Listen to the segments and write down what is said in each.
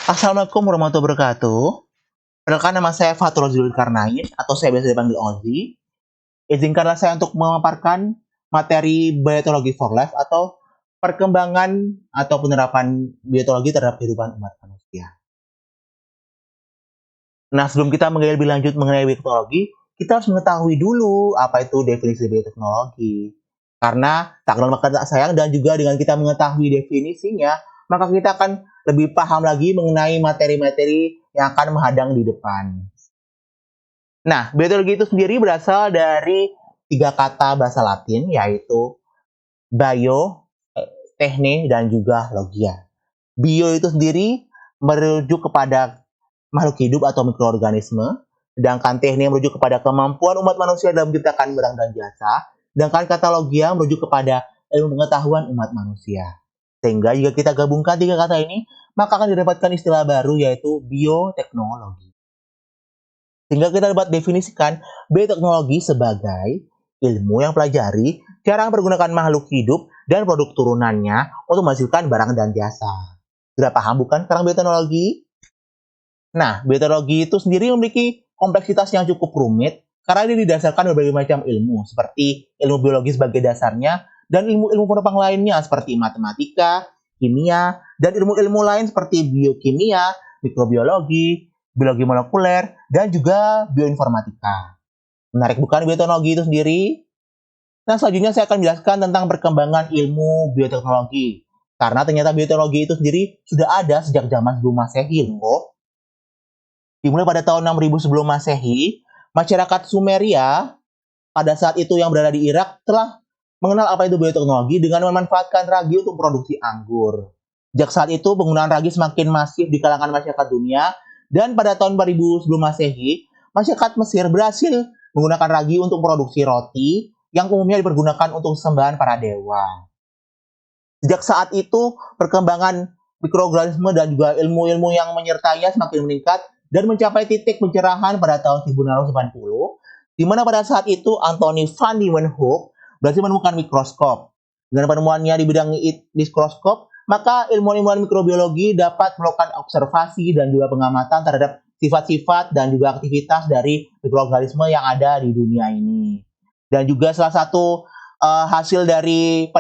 Assalamualaikum warahmatullahi wabarakatuh. Perkenalkan nama saya Fathur Zulkarnain atau saya biasa dipanggil Ozi. Izinkanlah saya untuk memaparkan materi Biotechnology for Life atau perkembangan atau penerapan biotechnologi terhadap kehidupan umat manusia. Nah, sebelum kita menggali lebih lanjut mengenai biotechnologi, kita harus mengetahui dulu apa itu definisi biotechnologi. Karena tak kenal maka tak sayang, dan juga dengan kita mengetahui definisinya, maka kita akan lebih paham lagi mengenai materi-materi yang akan menghadang di depan. Nah, biotechnologi itu sendiri berasal dari tiga kata bahasa Latin, yaitu bio, techne, dan juga logia. Bio itu sendiri merujuk kepada makhluk hidup atau mikroorganisme, sedangkan techne merujuk kepada kemampuan umat manusia dalam menciptakan barang dan jasa, sedangkan kata logia merujuk kepada ilmu pengetahuan umat manusia. Sehingga jika kita gabungkan tiga kata ini, maka akan didapatkan istilah baru yaitu bioteknologi. Sehingga kita dapat definisikan bioteknologi sebagai ilmu yang pelajari cara mempergunakan makhluk hidup dan produk turunannya untuk menghasilkan barang dan jasa. Sudah paham bukan tentang bioteknologi? Nah, bioteknologi itu sendiri memiliki kompleksitas yang cukup rumit karena ini didasarkan berbagai macam ilmu, seperti ilmu biologi sebagai dasarnya, dan ilmu-ilmu penopang lainnya seperti matematika, kimia, dan ilmu-ilmu lain seperti biokimia, mikrobiologi, biologi molekuler, dan juga bioinformatika. Menarik bukan bioteknologi itu sendiri? Nah, selanjutnya saya akan menjelaskan tentang perkembangan ilmu bioteknologi. Karena ternyata bioteknologi itu sendiri sudah ada sejak zaman sebelum Masehi loh. Dimulai pada tahun 6000 sebelum Masehi, masyarakat Sumeria pada saat itu yang berada di Irak telah mengenal apa itu bioteknologi dengan memanfaatkan ragi untuk produksi anggur. Sejak saat itu penggunaan ragi semakin masif di kalangan masyarakat dunia, dan pada tahun 4000 sebelum Masehi, masyarakat Mesir berhasil menggunakan ragi untuk produksi roti yang umumnya dipergunakan untuk sembahan para dewa. Sejak saat itu, perkembangan mikroorganisme dan juga ilmu-ilmu yang menyertainya semakin meningkat dan mencapai titik pencerahan pada tahun 1680, di mana pada saat itu Anthony van Leeuwenhoek berhasil menemukan mikroskop. Dengan penemuannya di bidang mikroskop, maka ilmuwan-ilmuwan mikrobiologi dapat melakukan observasi dan juga pengamatan terhadap sifat-sifat dan juga aktivitas dari mikroorganisme yang ada di dunia ini. Dan juga salah satu hasil dari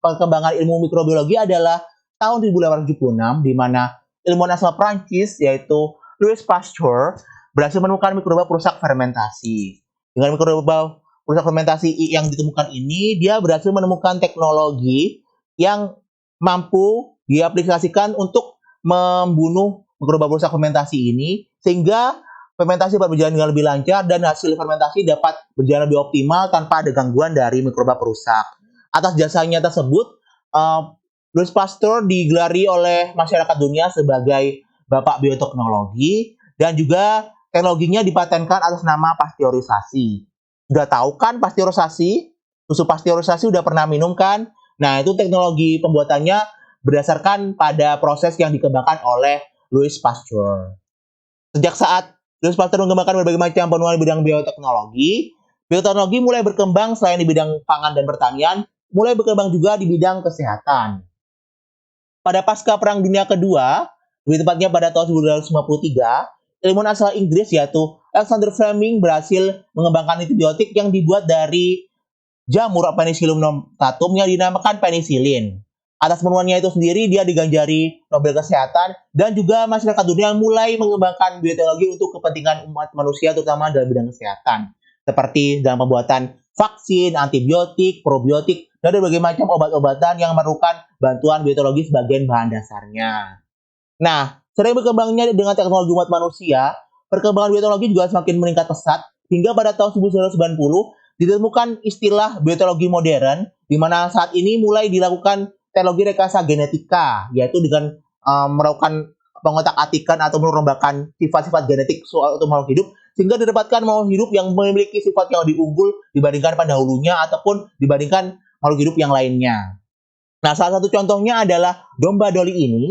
perkembangan ilmu mikrobiologi adalah tahun 1876, di mana ilmuwan asal Prancis yaitu Louis Pasteur berhasil menemukan mikroba perusak fermentasi. Dengan mikroba perusak fermentasi yang ditemukan ini, dia berhasil menemukan teknologi yang mampu diaplikasikan untuk membunuh mikroba perusak fermentasi ini, sehingga fermentasi dapat berjalan dengan lebih lancar dan hasil fermentasi dapat berjalan lebih optimal tanpa ada gangguan dari mikroba perusak. Atas jasanya tersebut, Louis Pasteur digelari oleh masyarakat dunia sebagai Bapak Bioteknologi, dan juga teknologinya dipatenkan atas nama pasteurisasi. Sudah tahu kan pasteurisasi? Susu pasteurisasi udah pernah minum kan? Nah, itu teknologi pembuatannya berdasarkan pada proses yang dikembangkan oleh Louis Pasteur. Sejak saat Louis Pasteur mengembangkan berbagai macam penemuan di bidang bioteknologi, bioteknologi mulai berkembang selain di bidang pangan dan pertanian, mulai berkembang juga di bidang kesehatan. Pada pasca Perang Dunia Kedua, lebih tepatnya pada tahun 1953, ilmuwan asal Inggris yaitu Alexander Fleming berhasil mengembangkan antibiotik yang dibuat dari jamur Penicillium notatum yang dinamakan penicillin. Atas penemuannya itu sendiri, dia diganjari Nobel Kesehatan, dan juga masyarakat dunia mulai mengembangkan bioteknologi untuk kepentingan umat manusia, terutama dalam bidang kesehatan. Seperti dalam pembuatan vaksin, antibiotik, probiotik, dan berbagai macam obat-obatan yang memerlukan bantuan biotechnologi sebagai bahan dasarnya. Nah, sering berkembangnya dengan teknologi umat manusia, perkembangan biotechnologi juga semakin meningkat pesat, hingga pada tahun 1990 ditemukan istilah biotechnologi modern, di mana saat ini mulai dilakukan teknologi rekayasa genetika, yaitu dengan melakukan pengotak-atikan atau merombakan sifat-sifat genetik untuk makhluk hidup, sehingga didapatkan makhluk hidup yang memiliki sifat yang lebih unggul dibandingkan pendahulunya ataupun dibandingkan makhluk hidup yang lainnya. Nah, salah satu contohnya adalah domba Dolly ini.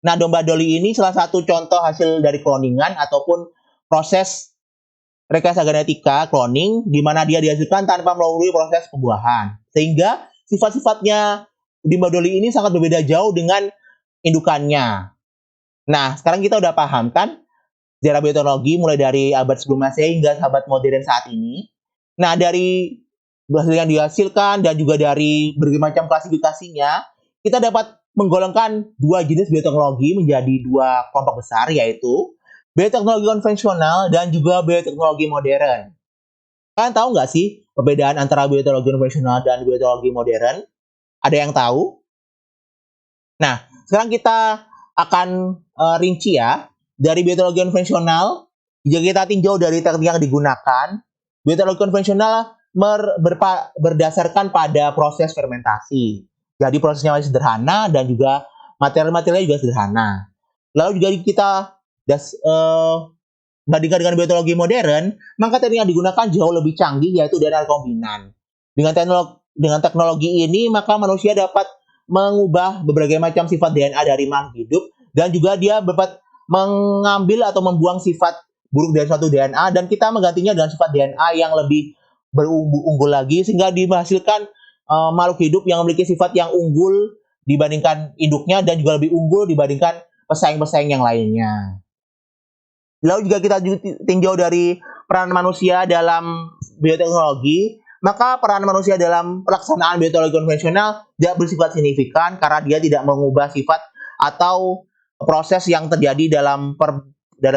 Nah, domba Dolly ini salah satu contoh hasil dari cloningan ataupun proses rekayasa genetika cloning, di mana dia dihasilkan tanpa melalui proses pembuahan. Sehingga sifat-sifatnya domba Dolly ini sangat berbeda jauh dengan indukannya. Nah, sekarang kita udah paham kan sejarah bioteknologi mulai dari abad sebelum Masehi hingga abad modern saat ini. Nah, dari hasil yang dihasilkan dan juga dari berbagai macam klasifikasinya, kita dapat menggolongkan dua jenis bioteknologi menjadi dua kelompok besar, yaitu bioteknologi konvensional dan juga bioteknologi modern. Kalian tahu nggak sih perbedaan antara bioteknologi konvensional dan bioteknologi modern? Ada yang tahu? Nah, sekarang kita akan rinci ya. Dari bioteknologi konvensional, jika kita tinjau dari teknik yang digunakan, bioteknologi konvensional berdasarkan pada proses fermentasi. Jadi prosesnya masih sederhana dan juga material-materialnya juga sederhana. Lalu juga kita bandingkan dengan bioteknologi modern, maka teknik yang digunakan jauh lebih canggih, yaitu DNA rekombinan. Dengan teknologi ini, maka manusia dapat mengubah berbagai macam sifat DNA dari makhluk hidup, dan juga dia dapat mengambil atau membuang sifat buruk dari suatu DNA, dan kita menggantinya dengan sifat DNA yang lebih berunggul lagi, sehingga dihasilkan makhluk hidup yang memiliki sifat yang unggul dibandingkan induknya, dan juga lebih unggul dibandingkan pesaing-pesaing yang lainnya. Lalu juga kita tinjau dari peran manusia dalam bioteknologi, maka peran manusia dalam pelaksanaan bioteknologi konvensional tidak bersifat signifikan karena dia tidak mengubah sifat atau proses yang terjadi dalam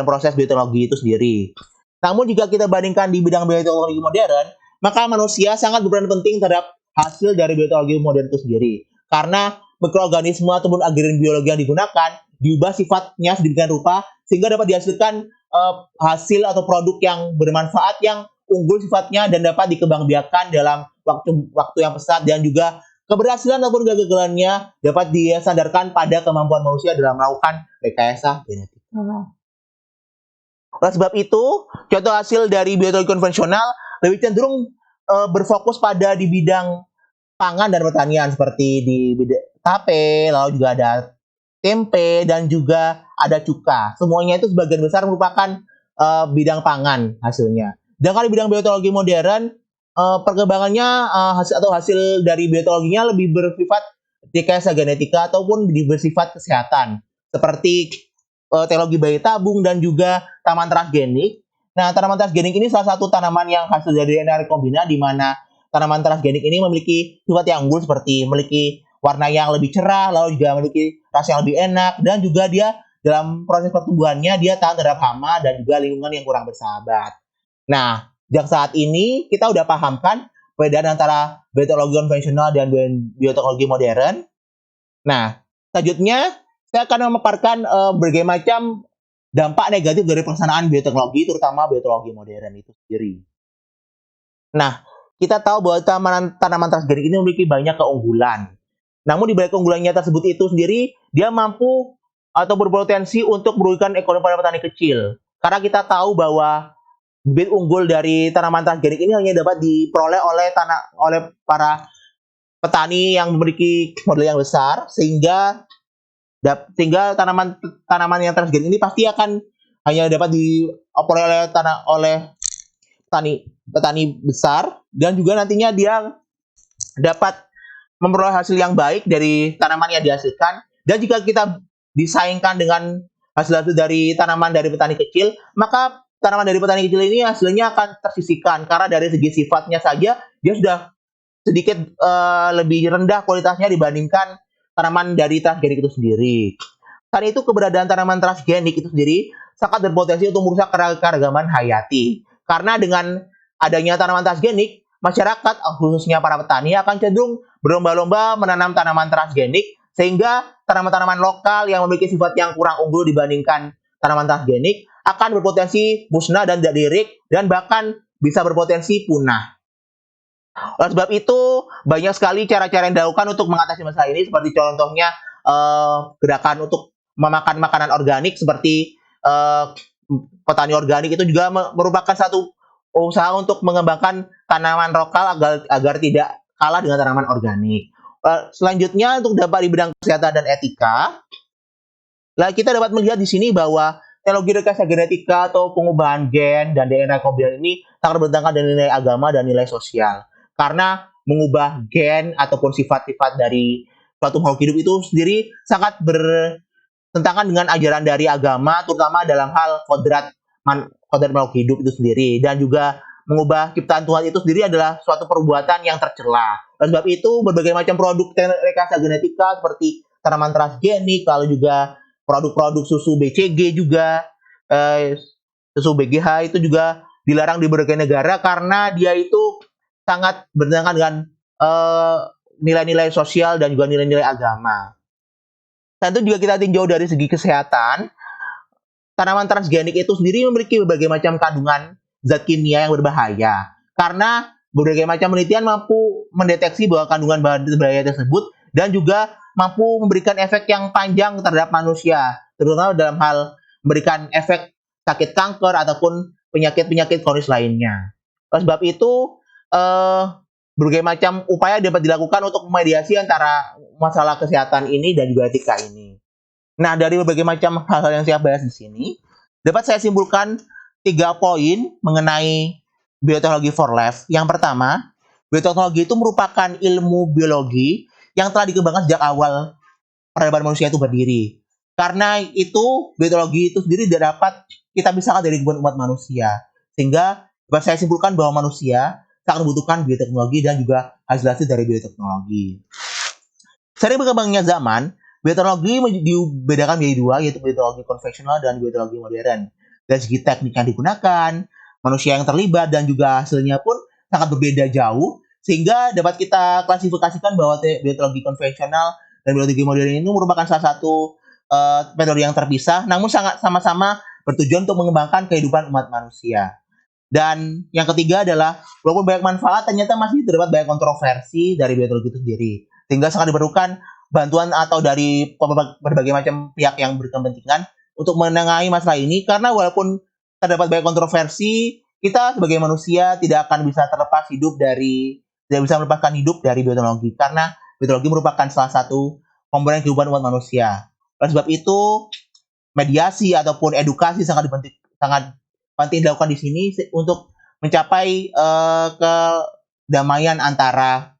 proses bioteknologi itu sendiri. Namun jika kita bandingkan di bidang bioteknologi modern, maka manusia sangat berperan penting terhadap hasil dari bioteknologi modern itu sendiri. Karena mikroorganisme ataupun agen biologi yang digunakan diubah sifatnya sedemikian rupa sehingga dapat dihasilkan hasil atau produk yang bermanfaat, yang unggul sifatnya dan dapat dikembangbiakkan dalam waktu yang pesat, dan juga keberhasilan ataupun kegagalannya dapat disandarkan pada kemampuan manusia dalam melakukan rekayasa genetik. Oleh sebab itu, contoh hasil dari bioteknologi konvensional lebih cenderung berfokus pada di bidang pangan dan pertanian, seperti di bidang tape, lalu juga ada tempe, dan juga ada cuka. Semuanya itu sebagian besar merupakan bidang pangan hasilnya. Dan kalau di bidang bioteknologi modern, perkembangannya hasil dari bioteknologinya lebih bersifat rekayasa genetika ataupun bersifat kesehatan, seperti teknologi bayi tabung dan juga tanaman transgenik. Nah, tanaman transgenik ini salah satu tanaman yang hasil dari DNA rekombinant, di mana tanaman transgenik ini memiliki sifat yang unggul, seperti memiliki warna yang lebih cerah, lalu juga memiliki rasa yang lebih enak, dan juga dia dalam proses pertumbuhannya dia tahan terhadap hama dan juga lingkungan yang kurang bersahabat. Nah, sejak saat ini kita udah paham kan perbedaan antara bioteknologi konvensional dan bioteknologi modern. Nah, selanjutnya saya akan memaparkan berbagai macam dampak negatif dari pelaksanaan bioteknologi, terutama bioteknologi modern itu sendiri. Nah, kita tahu bahwa tanaman transgenik ini memiliki banyak keunggulan. Namun di balik keunggulannya tersebut itu sendiri, dia mampu atau berpotensi untuk merugikan ekonomi para petani kecil. Karena kita tahu bahwa bibit unggul dari tanaman transgenik ini hanya dapat diperoleh oleh para petani yang memiliki modal yang besar, sehingga tanaman yang transgenik ini pasti akan hanya dapat diperoleh oleh petani besar, dan juga nantinya dia dapat memperoleh hasil yang baik dari tanaman yang dihasilkan. Dan jika kita disaingkan dengan hasil dari tanaman dari petani kecil, maka tanaman dari petani kecil ini hasilnya akan tersisihkan, karena dari segi sifatnya saja dia sudah sedikit lebih rendah kualitasnya dibandingkan tanaman dari transgenik itu sendiri. Karena itu keberadaan tanaman transgenik itu sendiri sangat berpotensi untuk merusak keragaman hayati. Karena dengan adanya tanaman transgenik, masyarakat, khususnya para petani, akan cenderung berlomba-lomba menanam tanaman transgenik, sehingga tanaman-tanaman lokal yang memiliki sifat yang kurang unggul dibandingkan tanaman transgenik akan berpotensi musnah dan tidak lirik, dan bahkan bisa berpotensi punah. Oleh sebab itu, banyak sekali cara-cara yang dilakukan untuk mengatasi masalah ini, seperti contohnya gerakan untuk memakan makanan organik, seperti petani organik itu juga merupakan satu usaha untuk mengembangkan tanaman lokal agar tidak kalah dengan tanaman organik. Selanjutnya, untuk dampak di bidang kesehatan dan etika, kita dapat melihat di sini bahwa teknologi rekayasa genetika atau pengubahan gen dan DNA rekombinan ini sangat bertentangan dengan nilai agama dan nilai sosial. Karena mengubah gen ataupun sifat-sifat dari suatu makhluk hidup itu sendiri sangat tentangan dengan ajaran dari agama, terutama dalam hal kodrat makhluk hidup itu sendiri, dan juga mengubah ciptaan Tuhan itu sendiri adalah suatu perbuatan yang tercela. Oleh sebab itu, berbagai macam produk rekayasa genetika seperti tanaman transgenik, lalu juga produk-produk susu BCG juga, susu BGH itu juga dilarang di berbagai negara karena dia itu sangat bertentangan dengan eh, nilai-nilai sosial dan juga nilai-nilai agama. Tentu juga kita tinjau dari segi kesehatan, tanaman transgenik itu sendiri memiliki berbagai macam kandungan zat kimia yang berbahaya. Karena berbagai macam penelitian mampu mendeteksi bahwa kandungan bahan berbahaya tersebut dan juga mampu memberikan efek yang panjang terhadap manusia, terutama dalam hal memberikan efek sakit kanker ataupun penyakit-penyakit kronis lainnya. Oleh sebab itu, berbagai macam upaya dapat dilakukan untuk memediasi antara masalah kesehatan ini dan juga etika ini. Nah, dari berbagai macam hal-hal yang saya bahas di sini, dapat saya simpulkan 3 poin mengenai bioteknologi for life. Yang pertama, bioteknologi itu merupakan ilmu biologi yang telah dikembangkan sejak awal peradaban manusia itu berdiri. Karena itu, bioteknologi itu sendiri tidak dapat kita pisahkan dari kehidupan umat manusia. Sehingga dapat saya simpulkan bahwa manusia sangat membutuhkan bioteknologi dan juga hasil-hasil dari bioteknologi. Sering berkembangnya zaman, bioteknologi dibedakan menjadi 2, yaitu bioteknologi konvensional dan bioteknologi modern. Dari segi teknik yang digunakan, manusia yang terlibat, dan juga hasilnya pun sangat berbeda jauh, sehingga dapat kita klasifikasikan bahwa bioteknologi konvensional dan bioteknologi modern ini merupakan salah satu metode yang terpisah, namun sangat sama-sama bertujuan untuk mengembangkan kehidupan umat manusia. Dan yang ketiga adalah, walaupun banyak manfaat, ternyata masih terdapat banyak kontroversi dari bioteknologi itu sendiri. Sehingga sangat diperlukan bantuan atau dari berbagai macam pihak yang berkepentingan untuk menengahi masalah ini, karena walaupun terdapat banyak kontroversi, kita sebagai manusia tidak akan bisa tidak bisa melepaskan hidup dari bioteknologi, karena bioteknologi merupakan salah satu komponen kehidupan umat manusia. Oleh sebab itu, mediasi ataupun edukasi sangat penting dilakukan di sini untuk mencapai kedamaian antara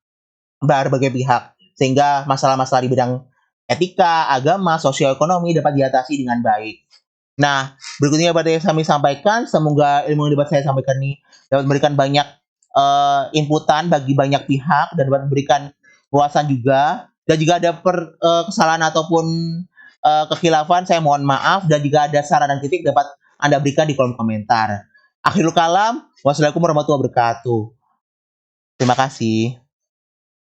berbagai pihak, sehingga masalah-masalah di bidang etika, agama, sosioekonomi dapat diatasi dengan baik. Nah, berikutnya dapat kami sampaikan, semoga ilmu yang dapat saya sampaikan ini dapat memberikan banyak inputan bagi banyak pihak dan dapat memberikan wawasan juga. Dan jika ada kesalahan ataupun kekhilafan, saya mohon maaf, dan jika ada saran dan kritik dapat Anda berikan di kolom komentar. Akhirul kalam, wassalamualaikum warahmatullahi wabarakatuh. Terima kasih.